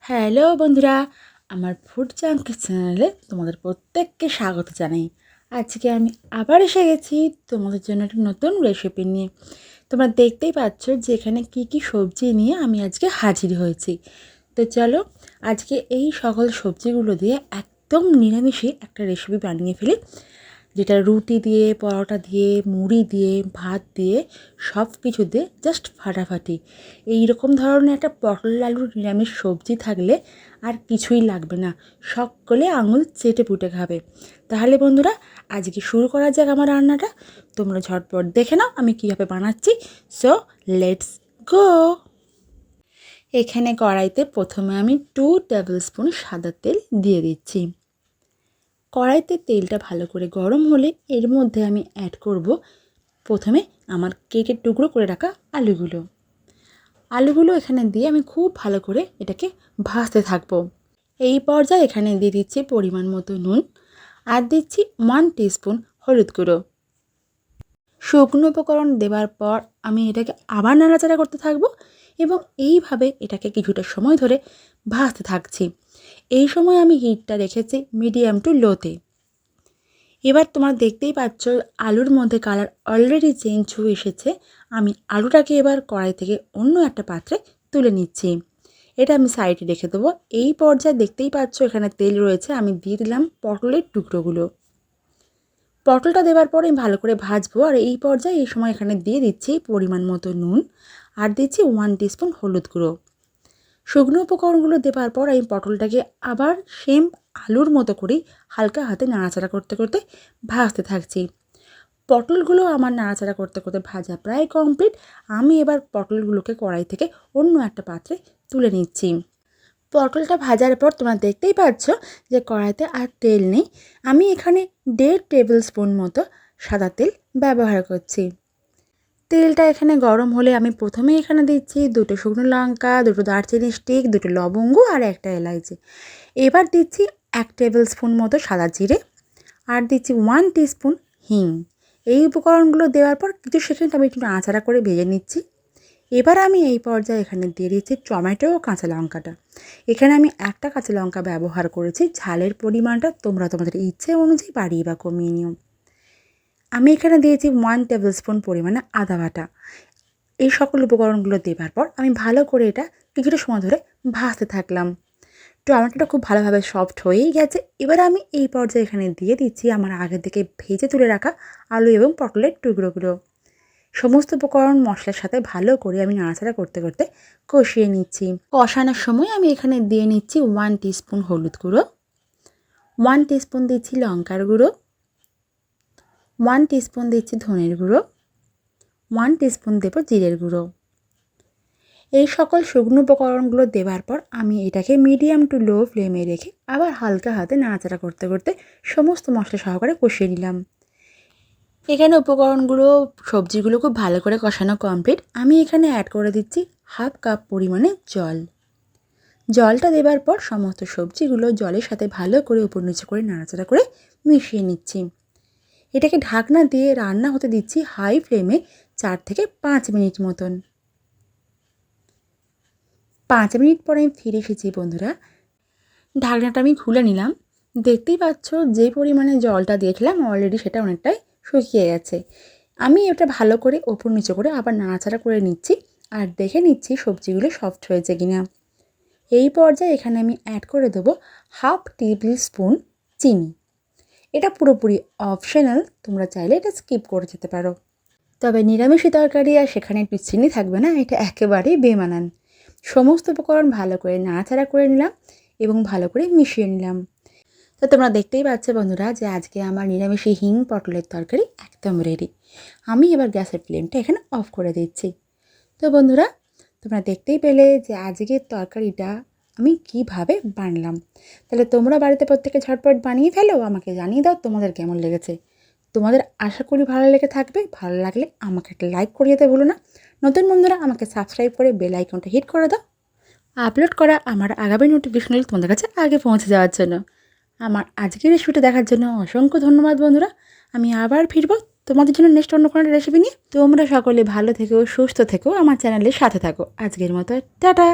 Hello বন্ধুরা, আমার food junk চ্যানেলে তোমাদের প্রত্যেককে স্বাগত জানাই। আজকে আমি আবার এসে গেছি তোমাদের জন্য একটা নতুন রেসিপি নিয়ে। তোমরা দেখতেই পাচ্ছ যে এখানে কী কী সবজি নিয়ে আমি আজকে হাজির হয়েছি। তো চলো আজকে এই সকল সবজিগুলো দিয়ে একদম নিরামিষে একটা রেসিপি বানিয়ে ফেলি, যেটা রুটি দিয়ে, পরোটা দিয়ে, মুড়ি দিয়ে, ভাত দিয়ে, সব কিছু দিয়ে জাস্ট ফাটাফাটি। এই রকম ধরনের একটা পটল আলুর নিরামিষ সবজি থাকলে আর কিছুই লাগবে না, সকলে আঙুল চেটে পুটে খাবে। তাহলে বন্ধুরা আজকে শুরু করা যাক আমার রান্নাটা। তোমরা ঝটপট দেখে নাও আমি কীভাবে বানাচ্ছি। So let's go. এখানে কড়াইতে প্রথমে আমি 2 টেবিল স্পুন সাদা তেল দিয়ে দিচ্ছি। কড়াইতে তেলটা ভালো করে গরম হলে এর মধ্যে আমি অ্যাড করব প্রথমে আমার কেকের টুকরো করে রাখা আলুগুলো এখানে দিয়ে আমি খুব ভালো করে এটাকে ভাজতে থাকবো। এই পর্যায়ে এখানে দিয়ে দিচ্ছি পরিমাণ মতো নুন, আর দিচ্ছি 1 টিস্পুন হলুদ গুঁড়ো। শুকনো উপকরণ দেওয়ার পর আমি এটাকে আবার নাড়াচাড়া করতে থাকবো এবং এইভাবে এটাকে কিছুটা সময় ধরে ভাজতে থাকছি। এই সময় আমি হিটটা রেখেছি মিডিয়াম টু লোতে। এবার তোমরা দেখতেই পাচ্ছ আলুর মধ্যে কালার অলরেডি চেঞ্জ হয়ে এসেছে। আমি আলুটাকে এবার কড়াই থেকে অন্য একটা পাত্রে তুলে নিচ্ছি। এটা আমি সাইডে রেখে দেবো। এই পর্যায়ে দেখতেই পাচ্ছ এখানে তেল রয়েছে, আমি দিয়ে দিলাম পটলের টুকরোগুলো। পটলটা দেওয়ার পরে আমি ভালো করে ভাজবো, আর এই পর্যায়ে এই সময় এখানে দিয়ে দিচ্ছি পরিমাণ মতো নুন, আর দিচ্ছি 1 টিস্পুন হলুদ গুঁড়ো। শুকনো উপকরণগুলো দেওয়ার পর আমি পটলটাকে আবার সেম আলুর মতো করেই হালকা হাতে নাড়াচাড়া করতে করতে ভাজতে থাকছি। পটলগুলো আমার নাড়াচাড়া করতে করতে ভাজা প্রায় কমপ্লিট। আমি এবার পটলগুলোকে কড়াই থেকে অন্য একটা পাত্রে তুলে নিচ্ছি। পটলটা ভাজার পর তোমরা দেখতেই পাচ্ছ যে কড়াইতে আর তেল নেই। আমি এখানে 1.5 টেবিল স্পুন মতো সাদা তেল ব্যবহার করছি। তেলটা এখানে গরম হলে আমি প্রথমে এখানে দিচ্ছি 2টো শুকনো লঙ্কা, 2টো দারচিনি স্টিক, 2টো লবঙ্গ আর একটা এলাইচি। এবার দিচ্ছি 1 টেবিল স্পুন মতো সাদা জিরে, আর দিচ্ছি 1 টিস্পুন হিং। এই উপকরণগুলো দেওয়ার পর কিছু সেকেন্ড আমি একটু নাড়াচাড়া করে ভেজে নিচ্ছি। এবার আমি এই পর্যায়ে এখানে দিয়ে দিচ্ছি টমেটো ও কাঁচা লঙ্কাটা। এখানে আমি একটা কাঁচা লঙ্কা ব্যবহার করেছি। ঝালের পরিমাণটা তোমরা তোমাদের ইচ্ছে অনুযায়ী বাড়িয়ে বা কমিয়ে নিও। আমি এখানে দিয়েছি 1 টেবিল স্পুন পরিমাণে আদা বাটা। এই সকল উপকরণগুলো দেওয়ার পর আমি ভালো করে এটা কিছুটা সময় ধরে ভাজতে থাকলাম। টমেটোটা খুব ভালোভাবে সফট হয়েই গেছে। এবার আমি এই পর্যায়ে এখানে দিয়ে দিচ্ছি আমার আগে থেকে ভেজে তুলে রাখা আলু এবং পটলের টুকরোগুলো। সমস্ত উপকরণ মশলার সাথে ভালো করে আমি নাড়াচাড়া করতে করতে কষিয়ে নিচ্ছি। কষানোর সময় আমি এখানে দিয়ে নিচ্ছি 1 টিস্পুন হলুদ গুঁড়ো, 1 টিস্পুন দিচ্ছি লঙ্কার গুঁড়ো, 1 টিস্পুন দিচ্ছি ধনের গুঁড়ো, 1 টিস্পুন দেবো জিরের গুঁড়ো। এই সকল শুকনো উপকরণগুলো দেওয়ার পর আমি এটাকে মিডিয়াম টু লো ফ্লেমে রেখে আবার হালকা হাতে নাড়াচাড়া করতে করতে সমস্ত মশলা সহকারে কষিয়ে নিলাম। এখানে উপকরণগুলো, সবজিগুলো খুব ভালো করে কষানো কমপ্লিট। আমি এখানে অ্যাড করে দিচ্ছি 1/2 কাপ পরিমাণে জল। জলটা দেওয়ার পর সমস্ত সবজিগুলো জলের সাথে ভালো করে উপর নিচে করে নাড়াচাড়া করে মিশিয়ে নিচ্ছি। এটাকে ঢাকনা দিয়ে রান্না হতে দিচ্ছি হাই ফ্লেমে 4 থেকে 5 মিনিট মতন। 5 মিনিট পরে আমি ফিরে এসেছি বন্ধুরা। ঢাকনাটা আমি খুলে নিলাম। দেখতেই পাচ্ছ যে পরিমাণে জলটা দিয়েছিলাম অলরেডি সেটা অনেকটাই শুকিয়ে গেছে। আমি এটা ভালো করে ওপর নিচে করে আবার নাড়াচাড়া করে নিচ্ছি, আর দেখে নিচ্ছি সবজিগুলো সফট হয়েছে কিনা। এই পর্যায়ে এখানে আমি অ্যাড করে দেবো 1/2 টেবিল স্পুন চিনি। এটা পুরোপুরি অপশনাল, তোমরা চাইলে এটা স্কিপ করে যেতে পারো। তবে নিরামিষী তরকারি আর সেখানে একটু চিনি থাকবে না, এটা একেবারেই বেমানান। সমস্ত উপকরণ ভালো করে নাড়াচাড়া করে নিলাম এবং ভালো করে মিশিয়ে নিলাম। তো তোমরা দেখতেই পাচ্ছ বন্ধুরা যে আজকে আমার নিরামিষী হিং পটলের তরকারি একদম রেডি। আমি এবার গ্যাসের ফ্লেমটা এখানে অফ করে দিচ্ছি। তো বন্ধুরা তোমরা দেখতেই পেলে যে আজকের তরকারিটা আমি কিভাবে বানালাম। তাহলে তোমরা বাড়িতে প্রত্যেকে ঝটপট বানিয়ে ফেলো, আমাকে জানিয়ে দাও তোমাদের কেমন লেগেছে। তোমাদের আশা করি ভালো লেগে থাকবে। ভালো লাগলে আমাকে একটা লাইক করে যেতে ভুলো না। নতুন বন্ধুরা আমাকে সাবস্ক্রাইব করে বেল আইকনটা হিট করে দাও। আপলোড করা আমার আগামী নোটিফিকেশনগুলো তোমাদের কাছে আগে পৌঁছে যাওয়ার জন্য। আমার আজকের রেসিপিটা দেখার জন্য অসংখ্য ধন্যবাদ বন্ধুরা। আমি আবার ফিরবো তোমাদের জন্য নেক্সট অন্য কোনো রেসিপি নিয়ে। তোমরা সকলে ভালো থেকো, সুস্থ থেকো, আমার চ্যানেলের সাথে থাকো। আজকের মতো টাটা।